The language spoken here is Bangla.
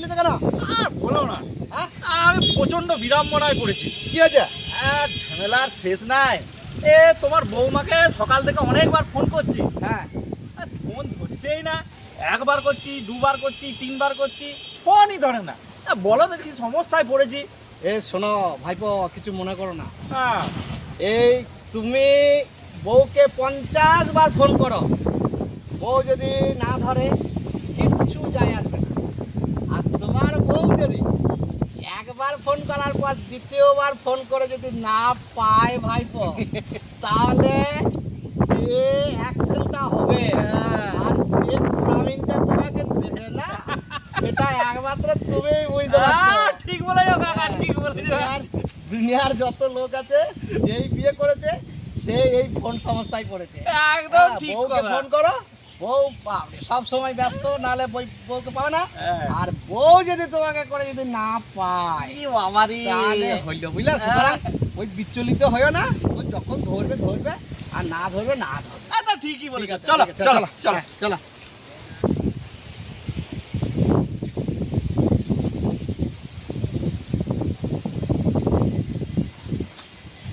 করলি তো কেন? আর বলো না, হ্যাঁ আমি প্রচন্ড বিড়ম্বনায় পড়েছি। কি হয়েছে? আর ঝামেলার শেষ নাই। এ তোমার বৌমাকে সকাল থেকে অনেকবার ফোন করছি, হ্যাঁ আর ফোন ধরছেই না। একবার করছি, দুবার করছি, তিনবার করছি, ফোনই ধরে না। বলো দেখি সমস্যায় পড়েছি। এ শোনো ভাইপো, কিছু মনে করো না। হ্যাঁ এই তুমি বউকে 50 বার ফোন করো, বউ যদি না ধরে কিচ্ছু যায় আসবে না। আর তোমার বউ যদি একবার ফোন করার পর দ্বিতীয়বার ফোন করে যদি না পায় ভাইপো, তাহলে যে অ্যাকশনটা হবে আর যে প্রবলেমটা তোমাকে দেবে না, সেটা একমাত্র তুমিই বুঝতে পারছো। ঠিক বলেছো কাকা, ঠিক বলেছো। দুনিয়ার যত লোক আছে, যেই বিয়ে করেছে সে এই ফোন সমস্যায় পড়েছে। একদম ঠিক বউকে কথা। ফোন করো, বউ পাবে, সব সময় ব্যস্ত, নাহলে বউকে পাবে না। হ্যাঁ। আর বউ যদি তোমাকে করে যদি না পায়, ই বাবারে। তাহলে হইলো, বুঝলে? সুতরাং ওই বিচলিত হইও না, ও যখন ধরবে ধরবে, আর না ধরবে না ধরবে। তো ঠিকই বলেছো। ঠিক আছে, চলো ঠিক আছে, চলো চলো। হ্যাঁ, চলো।